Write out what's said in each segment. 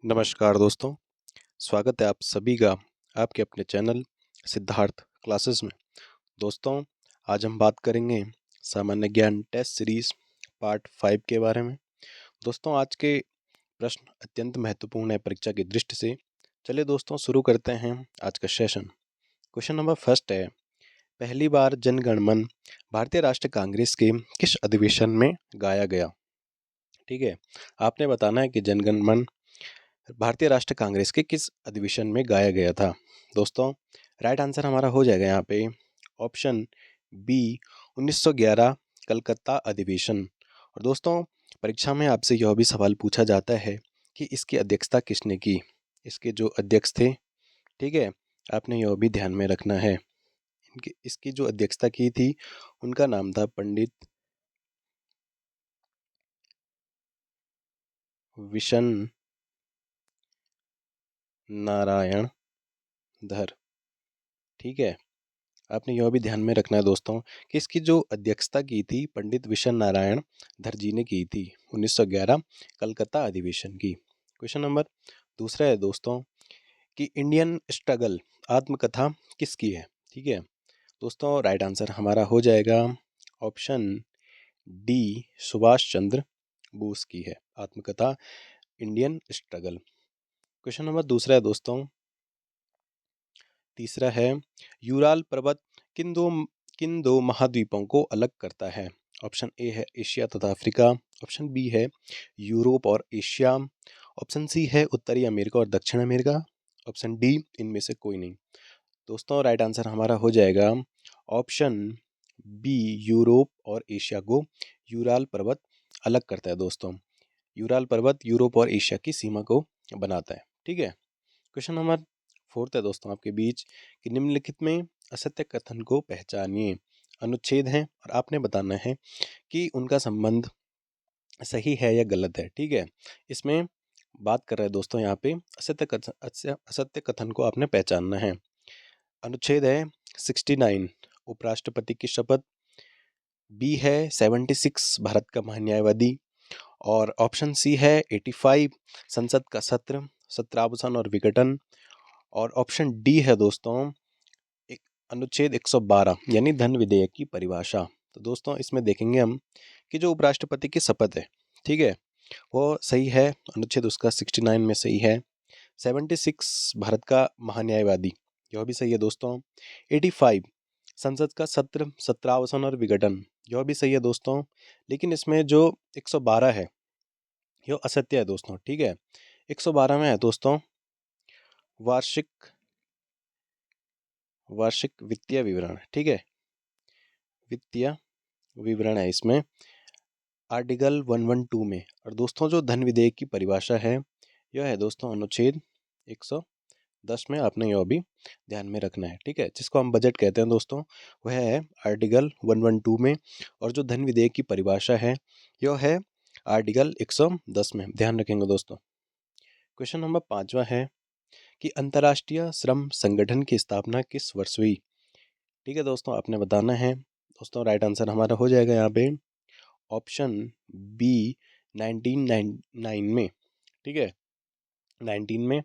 नमस्कार दोस्तों, स्वागत है आप सभी का आपके अपने चैनल सिद्धार्थ क्लासेस में। दोस्तों, आज हम बात करेंगे सामान्य ज्ञान टेस्ट सीरीज पार्ट 5 के बारे में। दोस्तों, आज के प्रश्न अत्यंत महत्वपूर्ण है परीक्षा की दृष्टि से। चलिए दोस्तों, शुरू करते हैं आज का सेशन। क्वेश्चन नंबर फर्स्ट है, पहली बार जन गण मन भारतीय राष्ट्रीय कांग्रेस के किस अधिवेशन में गाया गया? ठीक है, आपने बताना है कि जनगण मन भारतीय राष्ट्रीय कांग्रेस के किस अधिवेशन में गाया गया था। दोस्तों, राइट आंसर हमारा हो जाएगा यहाँ पे ऑप्शन बी 1911 कलकत्ता अधिवेशन। और दोस्तों, परीक्षा में आपसे यह भी सवाल पूछा जाता है कि इसकी अध्यक्षता किसने की। इसके जो अध्यक्ष थे, ठीक है, आपने यह भी ध्यान में रखना है। इसकी जो अध्यक्षता की थी उनका नाम था पंडित विशन नारायण धर। ठीक है, आपने यह भी ध्यान में रखना है दोस्तों कि इसकी जो अध्यक्षता की थी पंडित विशन नारायण धर जी ने की थी 1911 कलकत्ता अधिवेशन की। क्वेश्चन नंबर दूसरा है दोस्तों कि इंडियन स्ट्रगल आत्मकथा किसकी है? ठीक है दोस्तों, राइट आंसर हमारा हो जाएगा ऑप्शन डी सुभाष चंद्र बोस की है आत्मकथा इंडियन स्ट्रगल। क्वेश्चन नंबर दूसरा है दोस्तों, तीसरा है यूराल पर्वत किन दो महाद्वीपों को अलग करता है? ऑप्शन ए है एशिया तथा अफ्रीका, ऑप्शन बी है यूरोप और एशिया, ऑप्शन सी है उत्तरी अमेरिका और दक्षिण अमेरिका, ऑप्शन डी इनमें से कोई नहीं। दोस्तों, राइट आंसर हमारा हो जाएगा ऑप्शन बी यूरोप और एशिया को यूराल पर्वत अलग करता है। दोस्तों, यूराल पर्वत यूरोप और एशिया की सीमा को बनाता है। ठीक है, क्वेश्चन नंबर फोर्थ है दोस्तों आपके बीच कि निम्नलिखित में असत्य कथन को पहचानिए। अनुच्छेद हैं और आपने बताना है कि उनका संबंध सही है या गलत है। ठीक है, इसमें बात कर रहे हैं दोस्तों यहाँ पे असत्य कथन को आपने पहचानना है। अनुच्छेद है 69 उपराष्ट्रपति की शपथ, बी है 76 भारत का महान्यायवादी, और ऑप्शन सी है 85 संसद का सत्र सत्रावसान और विघटन, और ऑप्शन डी है दोस्तों एक अनुच्छेद 112 यानी धन विधेयक की परिभाषा। तो दोस्तों, इसमें देखेंगे हम कि जो उपराष्ट्रपति की शपथ है, ठीक है, वो सही है, अनुच्छेद उसका 69 में सही है। 76 भारत का महान्यायवादी, यह भी सही है दोस्तों। 85 संसद का सत्र सत्रावसान और विघटन, यह भी सही है दोस्तों। लेकिन इसमें जो 112 है यह असत्य है दोस्तों। ठीक है, 112 में है दोस्तों वार्षिक वित्तीय विवरण। ठीक है, वित्तीय विवरण है इसमें आर्टिकल 112 में। और दोस्तों, जो धन विधेयक की परिभाषा है यह है दोस्तों अनुच्छेद 110 में। आपने यह भी ध्यान में रखना है। ठीक है, जिसको हम बजट कहते हैं दोस्तों, वह है आर्टिकल 112 में। और जो धन विधेयक की परिभाषा है यह है आर्टिकल 110 में। ध्यान रखेंगे दोस्तों। क्वेश्चन नंबर 5वां है कि अंतर्राष्ट्रीय श्रम संगठन की स्थापना किस वर्ष हुई? ठीक है दोस्तों, आपने बताना है। दोस्तों, राइट आंसर हमारा हो जाएगा यहाँ पे ऑप्शन बी 1999 में। ठीक है, 19 में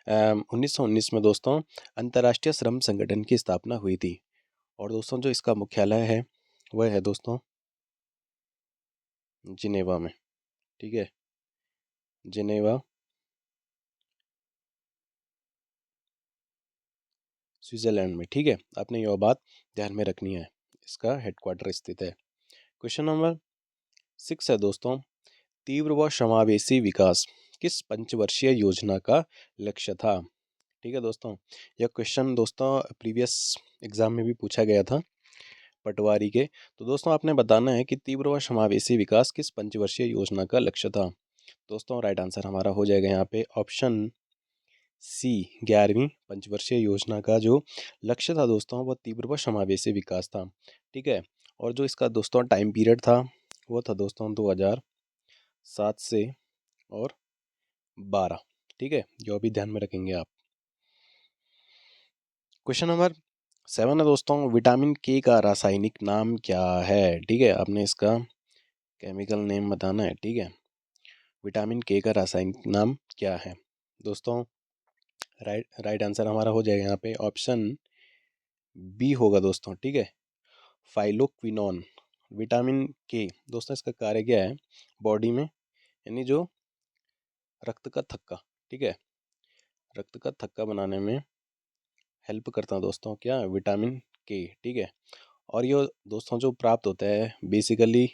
1919 में दोस्तों अंतर्राष्ट्रीय श्रम संगठन की स्थापना हुई थी। और दोस्तों, जो इसका मुख्यालय है वह है दोस्तों जिनेवा में। ठीक है, जिनेवा स्विट्जरलैंड में। ठीक है, आपने यह बात ध्यान में रखनी है, इसका हेडक्वार्टर स्थित है। क्वेश्चन नंबर 6 है दोस्तों, तीव्र व समावेशी विकास किस पंचवर्षीय योजना का लक्ष्य था? ठीक है दोस्तों, यह क्वेश्चन दोस्तों प्रीवियस एग्जाम में भी पूछा गया था पटवारी के। तो दोस्तों, आपने बताना है कि तीव्र व समावेशी विकास किस पंचवर्षीय योजना का लक्ष्य था। दोस्तों, राइट आंसर हमारा हो जाएगा यहाँ पे ऑप्शन सी 11वीं पंचवर्षीय योजना का जो लक्ष्य था दोस्तों वह तीव्र व समावेशी विकास था। ठीक है, और जो इसका दोस्तों टाइम पीरियड था वो था दोस्तों 2007 से और 12। ठीक है, जो भी ध्यान में रखेंगे आप। क्वेश्चन नंबर 7 है दोस्तों, विटामिन के का रासायनिक नाम क्या है? ठीक है, आपने इसका केमिकल नेम बताना है। ठीक है, विटामिन के का रासायनिक नाम क्या है? दोस्तों राइट आंसर हमारा हो जाएगा यहाँ पे ऑप्शन बी होगा दोस्तों, ठीक है। फाइलोक्विनोन, विटामिन के। दोस्तों इसका कार्य क्या है बॉडी में, यानी जो रक्त का थक्का, ठीक है, रक्त का थक्का बनाने में हेल्प करता है दोस्तों, क्या, विटामिन के, ठीक है। और ये दोस्तों जो प्राप्त होता है बेसिकली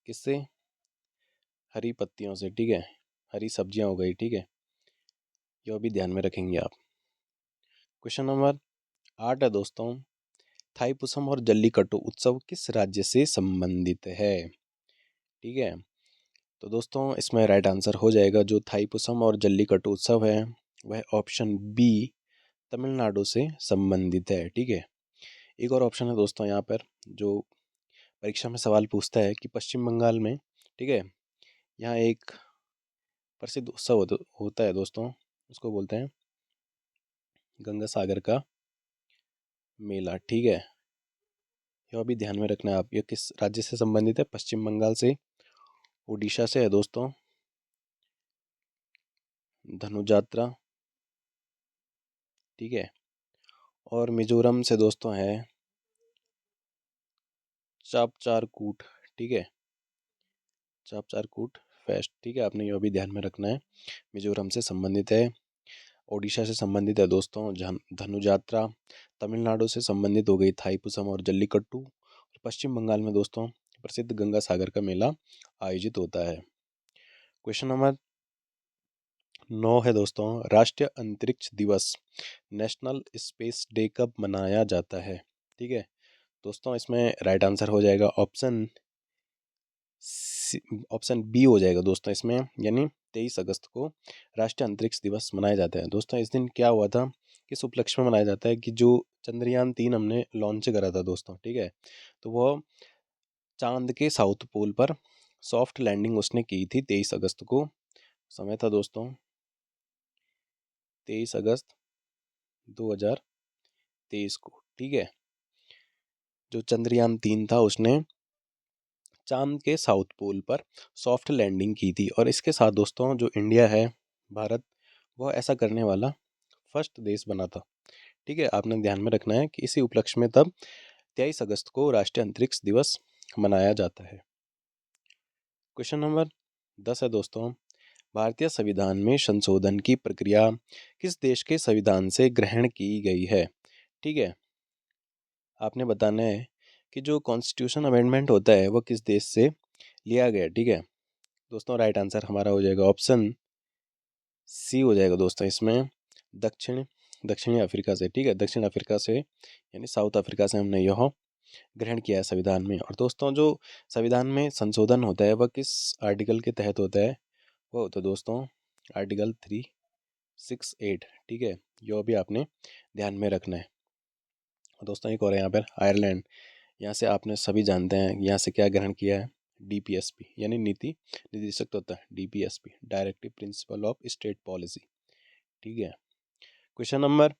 किससे, हरी पत्तियों से, ठीक है, हरी सब्जियां हो गई, ठीक है, ये भी ध्यान में रखेंगे आप। क्वेश्चन नंबर 8 है दोस्तों, थाईपुसम और जल्लीकट्टू उत्सव किस राज्य से संबंधित है, ठीक है। तो दोस्तों इसमें राइट आंसर हो जाएगा जो थाईपुसम और जल्लीकट्टू उत्सव है वह ऑप्शन बी तमिलनाडु से संबंधित है, ठीक है। एक और ऑप्शन है दोस्तों यहाँ पर जो परीक्षा में सवाल पूछता है कि पश्चिम बंगाल में, ठीक है, यहाँ एक प्रसिद्ध उत्सव होता है दोस्तों, उसको बोलते हैं गंगा सागर का मेला, ठीक है। यह भी ध्यान में रखना है आप, ये किस राज्य से संबंधित है, पश्चिम बंगाल से, उड़ीसा से है दोस्तों, धनु यात्रा, ठीक है, और मिजोरम से दोस्तों है चापचारकूट, ठीक है, चापचारकूट फेस्ट, ठीक है, आपने यह भी ध्यान में रखना है, मिजोरम से संबंधित है। ओडिशा से संबंधित है दोस्तों धनु यात्रा, तमिलनाडु से संबंधित हो गई थाईपुसम और जल्लीकट्टू, और पश्चिम बंगाल में दोस्तों प्रसिद्ध गंगा सागर का मेला आयोजित होता है। क्वेश्चन नंबर 9 है दोस्तों, राष्ट्रीय अंतरिक्ष दिवस नेशनल स्पेस डे कब मनाया जाता है, ठीक है। दोस्तों इसमें राइट आंसर हो जाएगा ऑप्शन बी हो जाएगा दोस्तों इसमें, यानी 23 अगस्त को राष्ट्रीय अंतरिक्ष दिवस मनाया जाता है। दोस्तों इस दिन क्या हुआ था, किस उपलक्ष्य में मनाया जाता है कि जो चंद्रयान 3 हमने लॉन्च करा था दोस्तों, ठीक है, तो वह चांद के साउथ पोल पर सॉफ्ट लैंडिंग उसने की थी 23 अगस्त को। समय था दोस्तों 23 अगस्त 2023 को, ठीक है। जो चंद्रयान 3 था उसने चांद के साउथ पोल पर सॉफ्ट लैंडिंग की थी, और इसके साथ दोस्तों जो इंडिया है, भारत, वह ऐसा करने वाला फर्स्ट देश बना था, ठीक है। आपने ध्यान में रखना है कि इसी उपलक्ष्य में तब 23 अगस्त को राष्ट्रीय अंतरिक्ष दिवस मनाया जाता है। क्वेश्चन नंबर 10 है दोस्तों, भारतीय संविधान में संशोधन की प्रक्रिया किस देश के संविधान से ग्रहण की गई है, ठीक है। आपने बताना है कि जो कॉन्स्टिट्यूशन अमेंडमेंट होता है वह किस देश से लिया गया, ठीक है। दोस्तों राइट आंसर हमारा हो जाएगा ऑप्शन सी हो जाएगा दोस्तों इसमें, दक्षिणी अफ्रीका से, ठीक है, दक्षिण अफ्रीका से, यानी साउथ अफ्रीका से हमने यह ग्रहण किया है संविधान में। और दोस्तों जो संविधान में संशोधन होता है वह किस आर्टिकल के तहत होता है, वह होता है दोस्तों आर्टिकल 368, ठीक है, यह भी आपने ध्यान में रखना है। और दोस्तों एक और है यहाँ पर आयरलैंड, यहाँ से आपने सभी जानते हैं यहाँ से क्या ग्रहण किया है, डीपीएसपी, यानी नीति निर्देशक तो होता है DPSP, directive principle of state policy, ठीक है। क्वेश्चन नंबर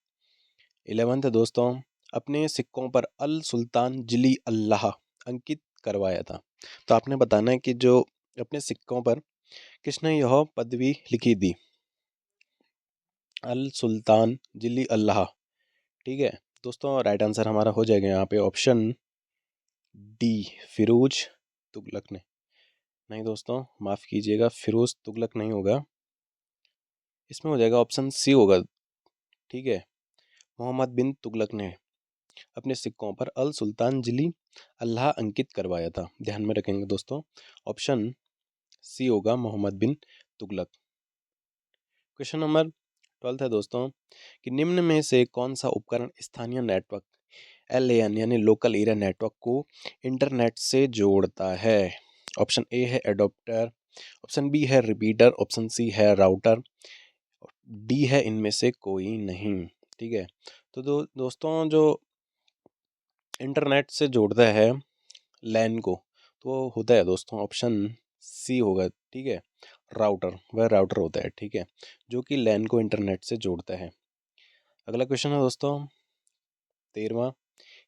11 है दोस्तों, अपने सिक्कों पर अल सुल्तान जिली अल्लाह अंकित करवाया था। तो आपने बताना है कि जो अपने सिक्कों पर किसने यह पदवी लिखी थी, अल सुल्तान जिली अल्लाह, ठीक है। दोस्तों राइट आंसर हमारा हो जाएगा यहाँ पे ऑप्शन डी फिरोज तुगलक ने, नहीं दोस्तों माफ़ कीजिएगा, फिरोज तुगलक नहीं होगा, इसमें हो जाएगा ऑप्शन सी होगा, ठीक है, मोहम्मद बिन तुगलक ने अपने सिक्कों पर अल सुल्तान जिली अल्लाह अंकित करवाया था, ध्यान में रखेंगे दोस्तों, ऑप्शन सी होगा मोहम्मद बिन तुगलक। क्वेश्चन नंबर 12 है दोस्तों, कि निम्न में से कौन सा उपकरण स्थानीय नेटवर्क LAN यानी लोकल एरिया नेटवर्क को इंटरनेट से जोड़ता है। ऑप्शन ए है एडोप्टर, ऑप्शन बी है रिपीटर, ऑप्शन सी है राउटर, डी है इनमें से कोई नहीं, ठीक है। तो दोस्तों जो इंटरनेट से जोड़ता है लैन को, तो वो होता है दोस्तों ऑप्शन सी होगा, ठीक है, राउटर, वह राउटर होता है, ठीक है, जो कि लैन को इंटरनेट से जोड़ता है। अगला क्वेश्चन है दोस्तों 13वां,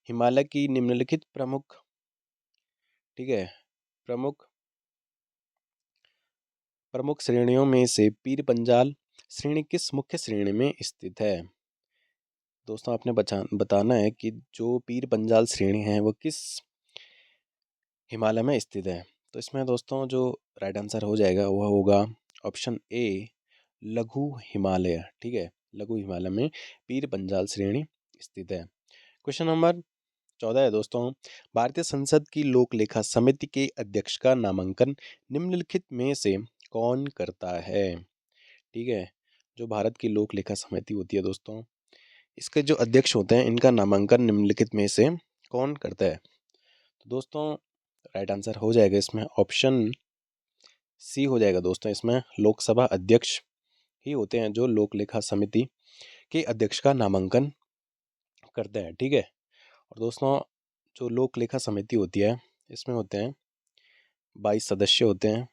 हिमालय की निम्नलिखित प्रमुख, ठीक है, प्रमुख प्रमुख श्रेणियों में से पीर पंजाल श्रेणी किस मुख्य श्रेणी में स्थित है? दोस्तों आपने बताना है कि जो पीर पंजाल श्रेणी है वो किस हिमालय में स्थित है। तो इसमें दोस्तों जो राइट आंसर हो जाएगा वह होगा ऑप्शन ए, लघु हिमालय। ठीक है, लघु हिमालय में पीर पंजाल श्रेणी स्थित है। क्वेश्चन नंबर 14 है दोस्तों, भारतीय संसद की लोक लेखा समिति के अध्यक्ष का नामांकन निम्नलिखित में से कौन करता है? ठीक है, जो भारत की लोक लेखा समिति होती है दोस्तों, इसके जो अध्यक्ष होते हैं इनका नामांकन निम्नलिखित में से कौन करता है? तो दोस्तों राइट आंसर हो जाएगा इसमें ऑप्शन सी हो जाएगा दोस्तों। इसमें लोकसभा अध्यक्ष ही होते हैं जो लोक लेखा समिति के अध्यक्ष का नामांकन करते हैं। ठीक है, और दोस्तों जो लोक लेखा समिति होती है इसमें होते हैं 22 सदस्य होते हैं।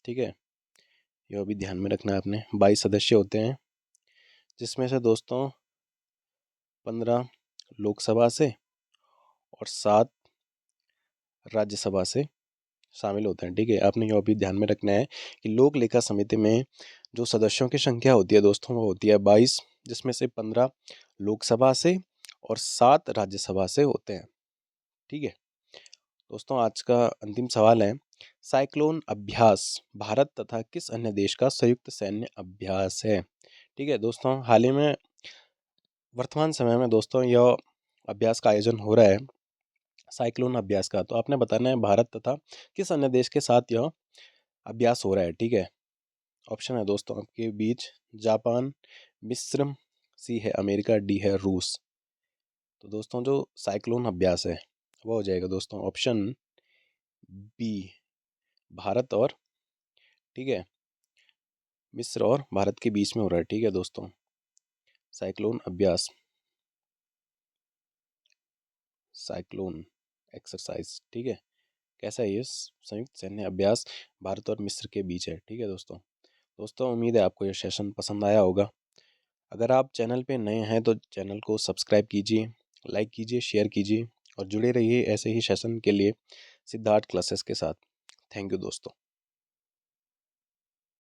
ठीक है, यह भी ध्यान में रखना है आपने, 22 सदस्य होते हैं जिसमें से दोस्तों 15 लोकसभा से और 7 राज्यसभा से शामिल होते हैं। ठीक है, आपने यह भी ध्यान में रखना है कि लोक लेखा समिति में जो सदस्यों की संख्या होती है दोस्तों वो होती है 22, जिसमें से 15 लोकसभा से और 7 राज्यसभा से होते हैं। ठीक है दोस्तों, आज का अंतिम सवाल है, साइक्लोन अभ्यास भारत तथा किस अन्य देश का संयुक्त सैन्य अभ्यास है? ठीक है दोस्तों, हाल ही में वर्तमान समय में दोस्तों यह अभ्यास का आयोजन हो रहा है साइक्लोन अभ्यास का। तो आपने बताना है भारत तथा किस अन्य देश के साथ यह अभ्यास हो रहा है। ठीक है, ऑप्शन है दोस्तों आपके बीच जापान, मिस्र, सी है अमेरिका, डी है रूस। तो दोस्तों जो साइक्लोन अभ्यास है वो हो जाएगा दोस्तों ऑप्शन बी, भारत और, ठीक है, मिस्र और भारत के बीच में हो रहा है। ठीक है दोस्तों, साइक्लोन अभ्यास, साइक्लोन एक्सरसाइज। ठीक है, कैसा है ये संयुक्त सैन्य अभ्यास भारत और मिस्र के बीच है। ठीक है दोस्तों उम्मीद है आपको ये सेशन पसंद आया होगा। अगर आप चैनल पे नए हैं तो चैनल को सब्सक्राइब कीजिए, लाइक कीजिए, शेयर कीजिए और जुड़े रहिए ऐसे ही सेशन के लिए सिद्धार्थ क्लासेस के साथ। थैंक यू दोस्तों।